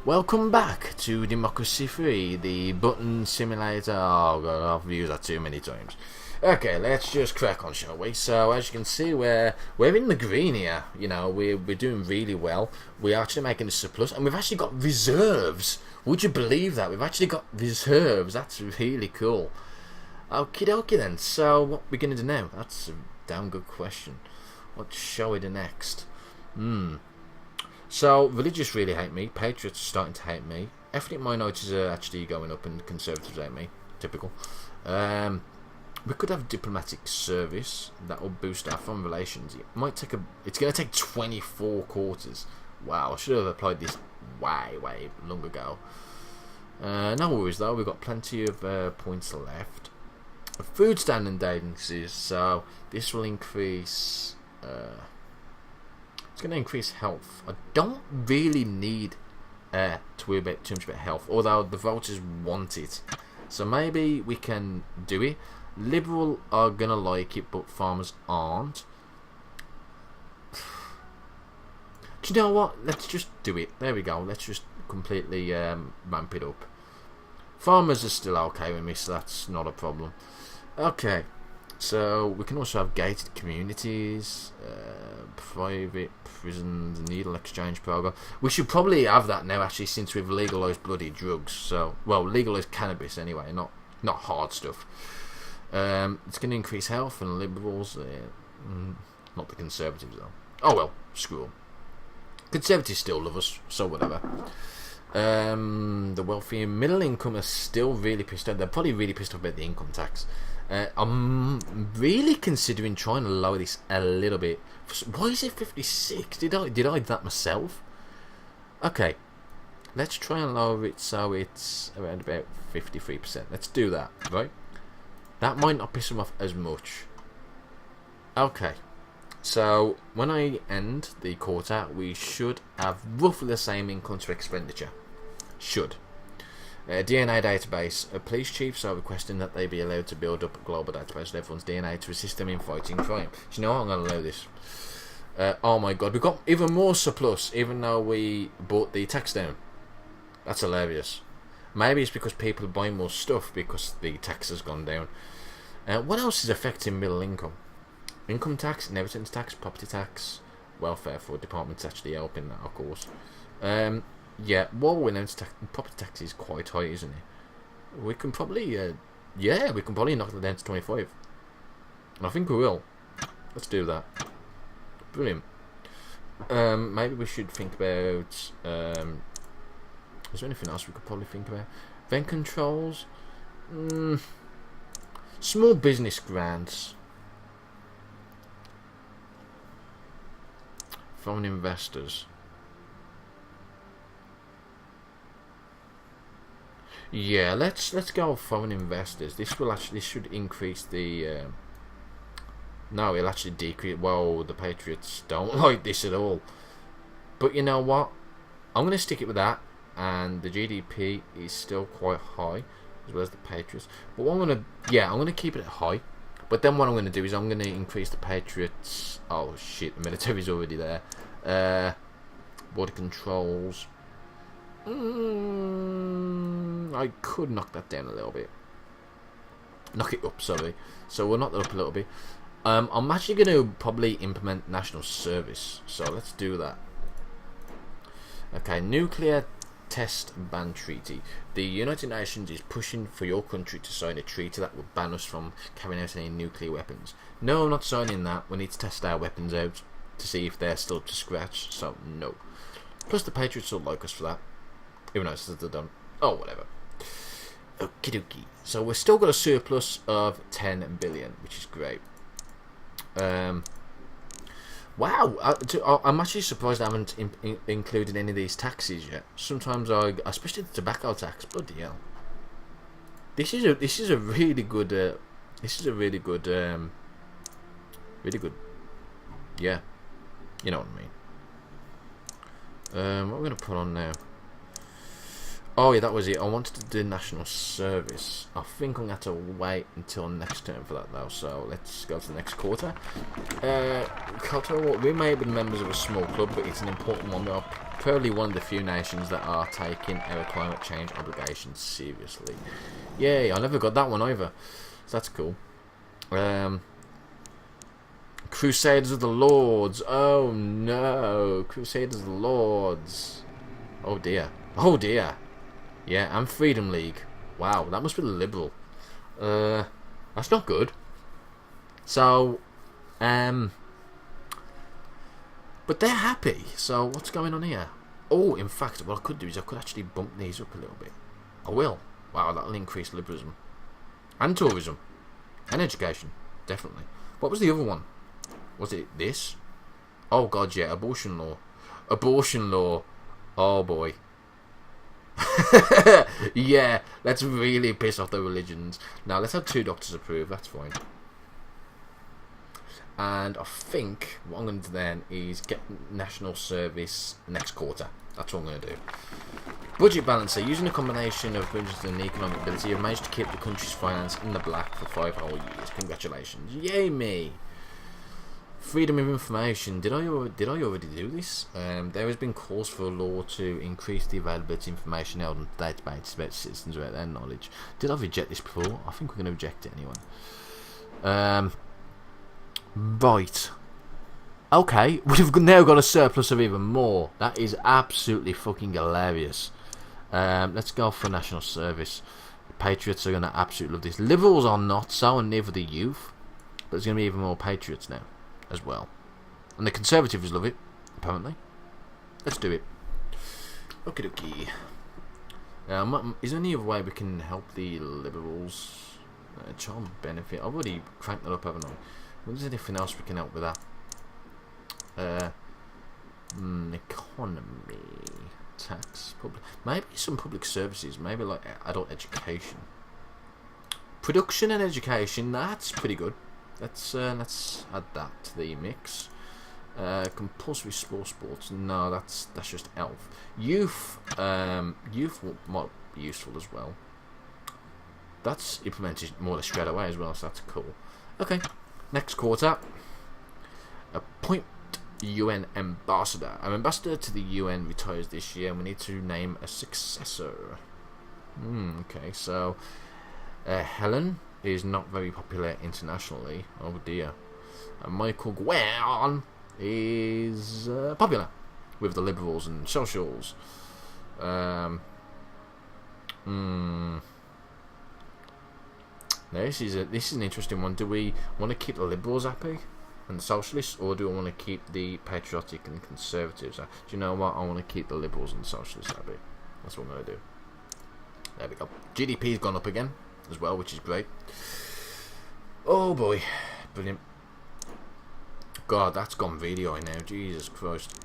Welcome back to Democracy 3, the button simulator. Oh god, I've used that too many times. Okay, let's just crack on, shall we? So, as you can see, we're in the green here. You know, we're doing really well. We're actually making a surplus, and we've actually got reserves. Would you believe that? We've actually got reserves. That's really cool. Okie dokie then. So, what we're going to do now? That's a damn good question. What shall we do next? So, religious really hate me. Patriots are starting to hate me. Ethnic minorities are actually going up, and conservatives hate me. Typical. We could have diplomatic service. That will boost our foreign relations. It might take it's going to take 24 quarters. Wow, I should have applied this way long ago. No worries though. We've got plenty of points left. Food standard agencies. So this will increase. It's going to increase health. I don't really need to worry about too much about health, although the voters want it. So maybe we can do it. Liberal are going to like it, but farmers aren't. Do you know what? Let's just do it. There we go. Let's just completely ramp it up. Farmers are still okay with me, so that's not a problem. Okay. So we can also have gated communities, private prisons, needle exchange program. We should probably have that now, actually, since we've legalised bloody drugs. So, well, legalised cannabis anyway, not hard stuff. It's going to increase health and liberals, not the conservatives though. Oh well, screw them. Conservatives still love us, so whatever. The wealthy and middle income are still really pissed off. They're probably really pissed off about the income tax. I'm really considering trying to lower this a little bit. Why is it 56? Did I do that myself? Okay, let's try and lower it so it's around about 53%. Let's do that, right? That might not piss them off as much. Okay, so when I end the quarter, we should have roughly the same income to expenditure. Should. DNA database. Police chiefs are requesting that they be allowed to build up a global database of everyone's DNA to assist them in fighting crime. Do you know what? I'm going to allow this. Oh my god, we've got even more surplus, even though we brought the tax down. That's hilarious. Maybe it's because people are buying more stuff because the tax has gone down. What else is affecting middle income? Income tax, inheritance tax, property tax, welfare for departments actually helping that, of course. Yeah, well, property tax is quite high, isn't it? We can probably, we can probably knock it down to 25. And I think we will. Let's do that. Brilliant. Maybe we should think about, is there anything else we could probably think about? Feng controls? Small business grants. Foreign investors. Yeah, let's go with foreign investors. This should increase the. No, it'll actually decrease. Whoa, the Patriots don't like this at all. But you know what? I'm gonna stick it with that, and the GDP is still quite high, as well as the Patriots. But what I'm gonna keep it at high. But then what I'm gonna do is I'm gonna increase the Patriots. Oh shit, the military's already there. Border controls. I could knock that down a little bit. Knock it up, sorry. So we'll knock that up a little bit. I'm actually going to probably implement national service. So let's do that. Okay, nuclear test ban treaty. The United Nations is pushing for your country to sign a treaty that would ban us from carrying out any nuclear weapons. No, I'm not signing that. We need to test our weapons out to see if they're still up to scratch. So no. Plus the Patriots will like us for that. Even though it's done. Oh, whatever. Okie dokie. So we've still got a surplus of 10 billion, which is great. Wow, I'm actually surprised I haven't included any of these taxes yet. Sometimes especially the tobacco tax. Bloody hell. This is a really good. Really good. Yeah, you know what I mean. What we're gonna put on now. Oh yeah, that was it. I wanted to do national service. I think I'm going to have to wait until next term for that though. So let's go to the next quarter. I'll tell you what, we may have been members of a small club, but it's an important one. We are probably one of the few nations that are taking our climate change obligations seriously. Yay, I never got that one either. So that's cool. Crusaders of the Lords. Oh no. Crusaders of the Lords. Oh dear. Oh dear. Yeah, and Freedom League. Wow, that must be liberal. That's not good. So, but they're happy. So what's going on here? Oh, in fact, what I could do is I could actually bump these up a little bit. I will. Wow, that'll increase liberalism. And tourism. And education. Definitely. What was the other one? Was it this? Oh god, yeah, abortion law. Abortion law. Oh boy. Yeah, let's really piss off the religions. Now, let's have 2 doctors approve, that's fine. And I think what I'm going to do then is get national service next quarter. That's what I'm going to do. Budget balancer. Using a combination of budget and economic ability, you've managed to keep the country's finance in the black for 5 whole years. Congratulations. Yay me. Freedom of information. Did I already do this? There has been calls for a law to increase the availability of information held on databases about citizens about their knowledge. Did I reject this before? I think we're going to reject it anyway. Right. Okay, we've now got a surplus of even more. That is absolutely fucking hilarious. Let's go for national service. Patriots are going to absolutely love this. Liberals are not so, and neither the youth. But there's going to be even more patriots now as well. And the Conservatives love it, apparently. Let's do it. Okie dokie. Is there any other way we can help the Liberals? Child benefit. I've already cranked that up, haven't I? Is there anything else we can help with that? Economy. Tax. Maybe some public services. Maybe like adult education. Production and education. That's pretty good. Let's add that to the mix. Compulsory sports. No, that's just elf. Youth might be useful as well. That's implemented more or less straight away as well, so that's cool. Okay, next quarter. Appoint UN ambassador. An ambassador to the UN retires this year, and we need to name a successor. Okay, so Helen is not very popular internationally. Oh dear. Michael Gwen is popular with the liberals and socials. Now this is an interesting one. Do we want to keep the liberals happy and the socialists, or do we want to keep the patriotic and conservatives? Do you know what? I want to keep the liberals and socialists happy. That's what I'm going to do. There we go. GDP's gone up again as well, which is great. Oh boy, brilliant. God, that's gone really high now. Jesus Christ.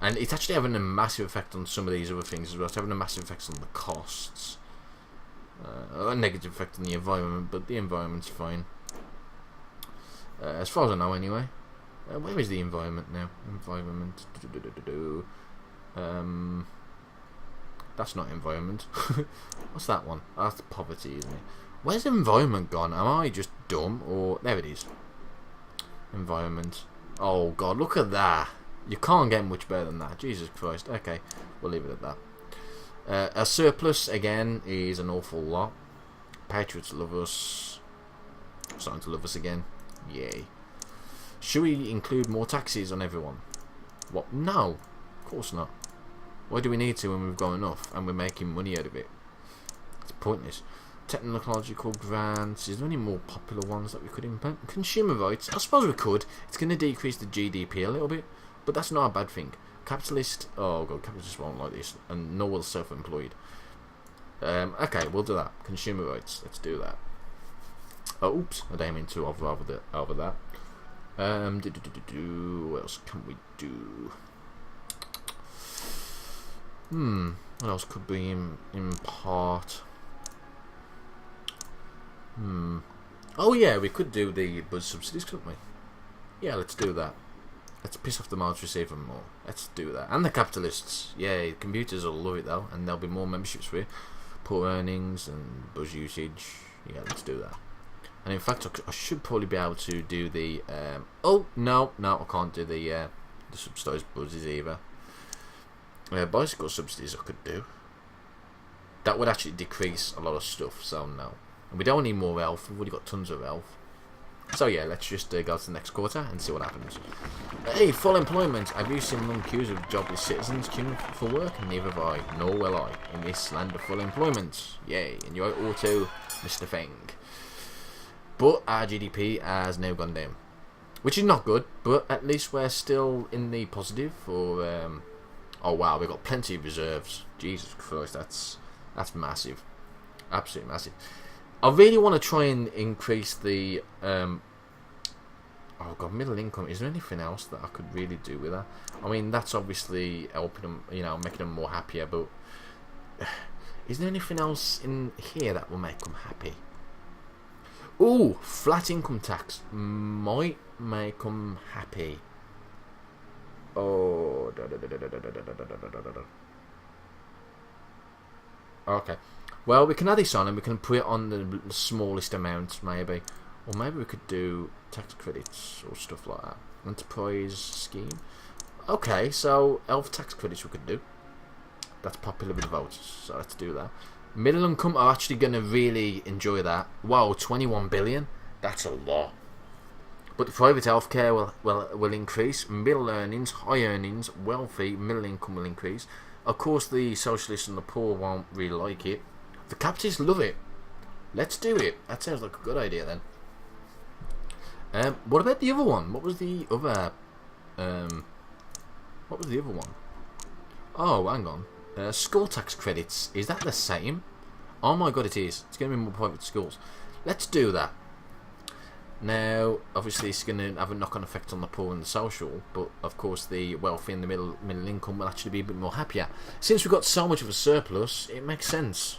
And it's actually having a massive effect on some of these other things as well. It's having a massive effect on the costs. A negative effect on the environment, but the environment's fine. As far as I know anyway. Where is the environment now? Environment. That's not environment. What's that one? Oh, that's poverty, isn't it? Where's environment gone? Am I just dumb? Or there it is. Environment. Oh god, look at that. You can't get much better than that. Jesus Christ. Okay, we'll leave it at that. A surplus again is an awful lot. Patriots love us. Starting to love us again. Yay. Should we include more taxes on everyone? What? No, of course not. Why do we need to when we've got enough and we're making money out of it? It's pointless. Technological grants. Is there any more popular ones that we could implement? Consumer rights. I suppose we could. It's going to decrease the GDP a little bit, but that's not a bad thing. Capitalist. Oh god, capitalists won't like this, and nor will self-employed. Okay, we'll do that. Consumer rights. Let's do that. Oh, oops. I didn't mean to over that. What else can we do? What else could we impart? Oh yeah, we could do the bus subsidies, couldn't we? Yeah, let's do that. Let's piss off the motorists even more. Let's do that. And the capitalists. Yeah, computers will love it though, and there'll be more memberships for you. Poor earnings and buzz usage. Yeah, let's do that. And in fact, I should probably be able to do the... oh, no, I can't do the subsidised buzzes either. Bicycle subsidies I could do. That would actually decrease a lot of stuff, so no. And we don't need more health, we've already got tons of health. So yeah, let's just go to the next quarter and see what happens. Hey, full employment. Have you seen long queues of jobless citizens queuing for work? Neither have I, nor will I, in this land of full employment. Yay, and you're auto, Mr. Feng. But our GDP has now gone down. Which is not good, but at least we're still in the positive for... oh wow, we've got plenty of reserves. Jesus Christ, that's massive. Absolutely massive. I really want to try and increase the... oh god, middle income. Is there anything else that I could really do with that? I mean, that's obviously helping them, you know, making them more happier, but... is there anything else in here that will make them happy? Ooh, flat income tax might make them happy. Oh, okay. Well, we can add this on and we can put it on the smallest amount, maybe. Or maybe we could do tax credits or stuff like that. Enterprise scheme. Okay, so elf tax credits we could do. That's popular with the voters, so let's do that. Middle income are actually going to really enjoy that. Wow, 21 billion? That's a lot. But the private healthcare will increase. Middle earnings, high earnings, wealthy, middle income will increase. Of course, the socialists and the poor won't really like it. The capitalists love it. Let's do it. That sounds like a good idea then. What about the other one? What was the other? What was the other one? Oh, hang on. School tax credits. Is that the same? Oh my god, it is. It's going to be more private schools. Let's do that. Now, obviously, it's going to have a knock-on effect on the poor and the social, but of course, the wealthy and the middle income will actually be a bit more happier. Since we've got so much of a surplus, it makes sense.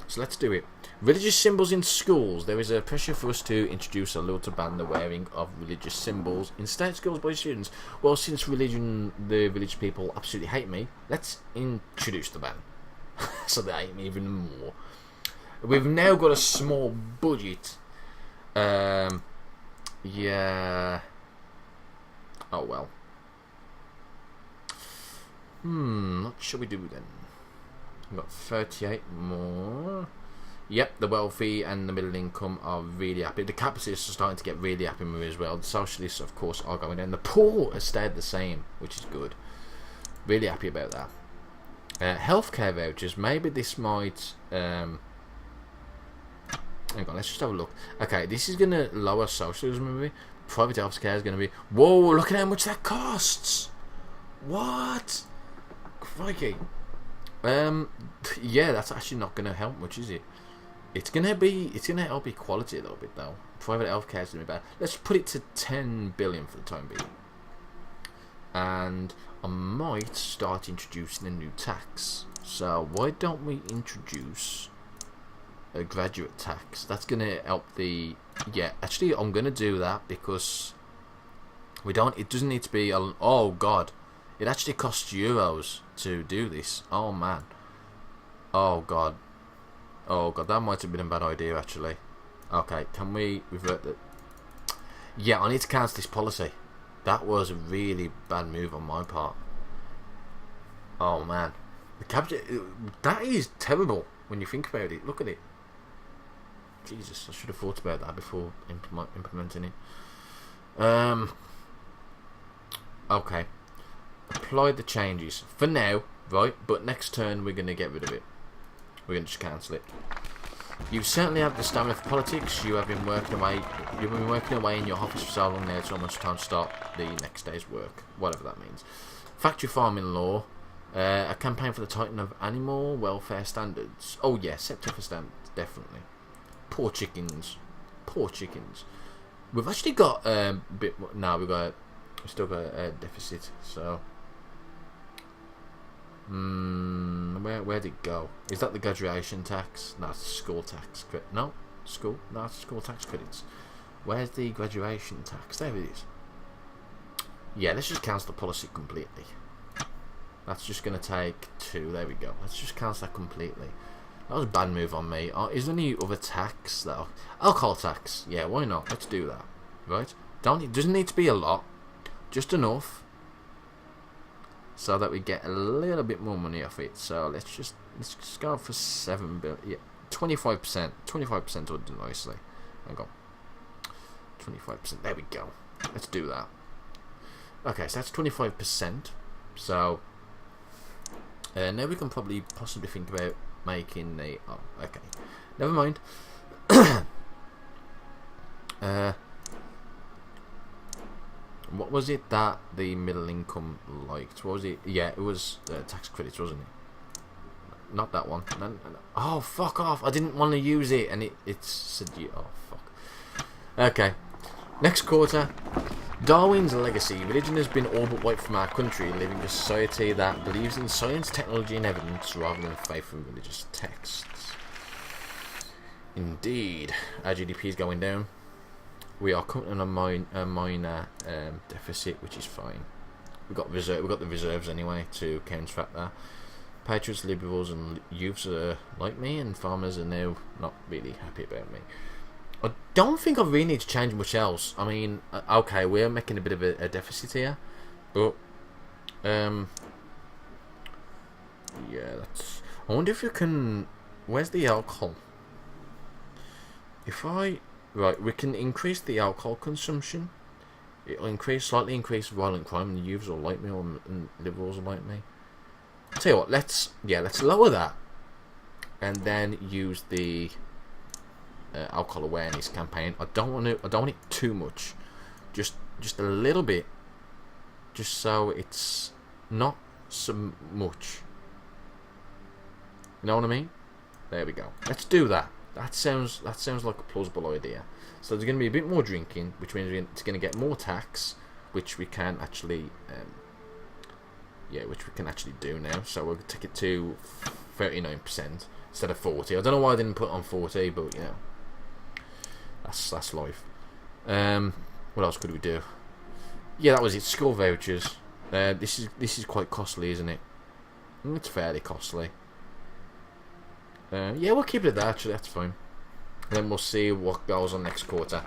So let's do it. Religious symbols in schools. There is a pressure for us to introduce a law to ban the wearing of religious symbols in state schools by students. Well, since the religious people absolutely hate me, let's introduce the ban. So they hate me even more. We've now got a small budget. Yeah. Oh well. What should we do then? We've got 38 more. Yep, the wealthy and the middle income are really happy. The capitalists are starting to get really happy with me as well. The socialists, of course, are going down. The poor have stayed the same, which is good. Really happy about that. Healthcare vouchers. Maybe this might... hang on, let's just have a look. Okay, this is going to lower socialism, maybe. Private healthcare is going to be... Whoa, look at how much that costs! What? Crikey. Yeah, that's actually not going to help much, is it? It's going to help equality a little bit, though. Private healthcare is going to be bad. Let's put it to 10 billion for the time being. And I might start introducing a new tax. So why don't we introduce a graduate tax? That's going to help the... Yeah, actually, I'm going to do that because we don't... It doesn't need to be... Oh, God. It actually costs euros to do this. Oh, man. Oh, God. Oh, God. That might have been a bad idea, actually. Okay, can we revert that? Yeah, I need to cancel this policy. That was a really bad move on my part. Oh, man. The capital... That is terrible when you think about it. Look at it. Jesus, I should have thought about that before implementing it. Okay. Apply the changes for now, right? But next turn we're going to get rid of it. We're going to just cancel it. You certainly have the stamina for politics. You have been working away. You've been working away in your office for so long now. It's almost time to start the next day's work, whatever that means. Factory farming law. A campaign for the tightening of animal welfare standards. Oh yeah, set tougher standards, definitely. Poor chickens. Poor chickens. We've actually got a bit more. Now we've still got a deficit. So. Where'd it go? Is that the graduation tax? No, it's school tax. No, school. No, it's school tax credits. Where's the graduation tax? There it is. Yeah, let's just cancel the policy completely. That's just going to take 2. There we go. Let's just cancel that completely. That was a bad move on me. Is there any other tax though? Alcohol tax. Yeah, why not? Let's do that. Right? It doesn't need to be a lot. Just enough. So that we get a little bit more money off it. So let's just go for 7 billion. Yeah, 25%. 25% would do nicely. Hang on. 25%. There we go. Let's do that. Okay, so that's 25%. So now we can probably possibly think about making the... Oh, okay. Never mind. What was it that the middle income liked? What was it? Yeah, it was tax credits, wasn't it? Not that one. No. Oh, fuck off. I didn't want to use it, and it said... Oh, fuck. Okay. Next quarter. Darwin's legacy. Religion has been all but wiped from our country, living a society that believes in science, technology and evidence rather than faith in religious texts. Indeed. Our GDP is going down. We are currently on a minor deficit, which is fine. We've got the reserves anyway to counteract that. Patriots, liberals and youths are like me, and farmers are now not really happy about me. I don't think I really need to change much else. I mean, okay, we're making a bit of a deficit here, but yeah, that's. I wonder if you can. Where's the alcohol? We can increase the alcohol consumption. It'll slightly increase violent crime, and the youths will like me, and liberals will like me. Tell you what, let's lower that, and then use the alcohol awareness campaign. I don't want it too much, just a little bit, just so it's not so much. You know what I mean? There we go. Let's do that. That sounds like a plausible idea. So there's going to be a bit more drinking, which means it's going to get more tax, which we can actually, do now. So we'll take it to 39% instead of 40. I don't know why I didn't put it on 40, but you know. That's life. What else could we do? Yeah, that was it. School vouchers. This is quite costly, isn't it? It's fairly costly. Yeah, we'll keep it at that. Actually, that's fine. And then we'll see what goes on next quarter.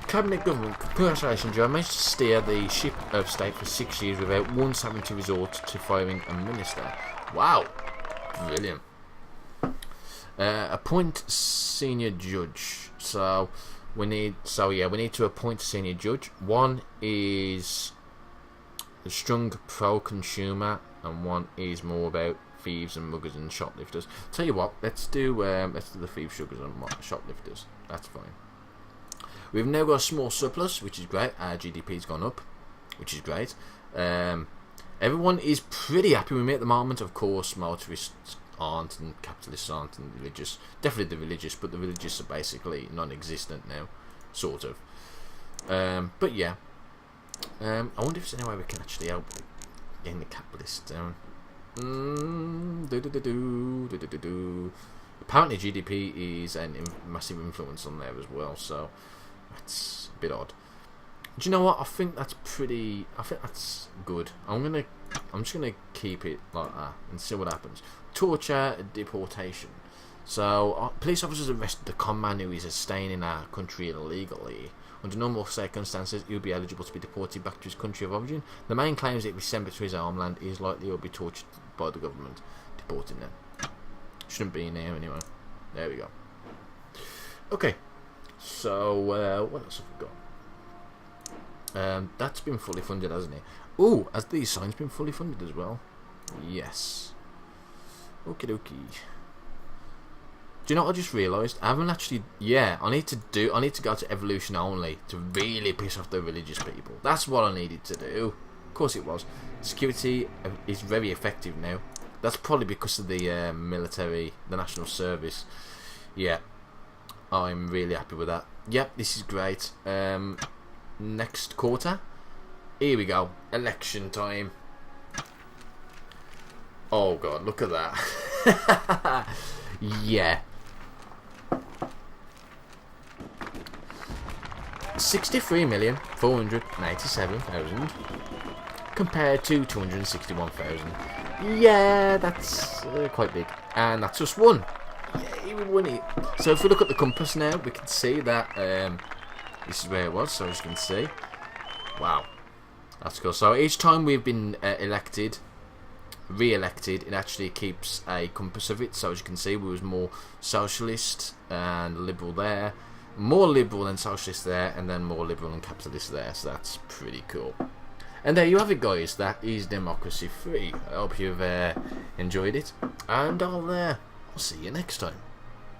Cabinet government. Congratulations, you have managed to steer the ship of state for 6 years without once having to resort to firing a minister. Wow, brilliant. Appoint senior judge. So we need to appoint a senior judge. One is a strong pro-consumer, and one is more about thieves and muggers and shoplifters. Tell you what, let's do the thieves, sugars and shoplifters. That's fine. We've now got a small surplus, which is great. Our GDP's gone up, which is great. Everyone is pretty happy with me at the moment. Of course, motorists aren't, and capitalists aren't, and religious. Definitely the religious, but the religious are basically non-existent now, sort of. But yeah, I wonder if there's any way we can actually help getting the capitalists down. Apparently GDP is a massive influence on there as well, so that's a bit odd. Do you know what? I think that's good. I'm just gonna keep it like that and see what happens. Torture, deportation. So police officers arrested the con man who is staying in our country illegally. Under normal circumstances, he would be eligible to be deported back to his country of origin. The main claims that he was sent back to his homeland. He is likely he will be tortured by the government, deporting them. Shouldn't be in there anyway. There we go. Okay, so what else have we got? That's been fully funded, hasn't it? Oh, has these signs been fully funded as well? Yes. Okie dokie. Do you know what I just realised? I haven't actually... Yeah, I need to go to evolution only to really piss off the religious people. That's what I needed to do. Of course it was. Security is very effective now. That's probably because of the military, the national service. Yeah, I'm really happy with that. Yep, this is great. Next quarter. Here we go. Election time. Oh god, look at that. Yeah. 63,487,000. compared to 261,000. Yeah, that's quite big. And that's just one. Yeah, we won it. So if we look at the compass now, we can see that this is where it was. So as you can see, wow, that's cool. So each time we've been re-elected, it actually keeps a compass of it. So as you can see, we was more socialist and liberal there, more liberal and socialist there, and then more liberal and capitalist there. So that's pretty cool. And there you have it, guys. That is Democracy 3. I hope you've enjoyed it, and I'll see you next time.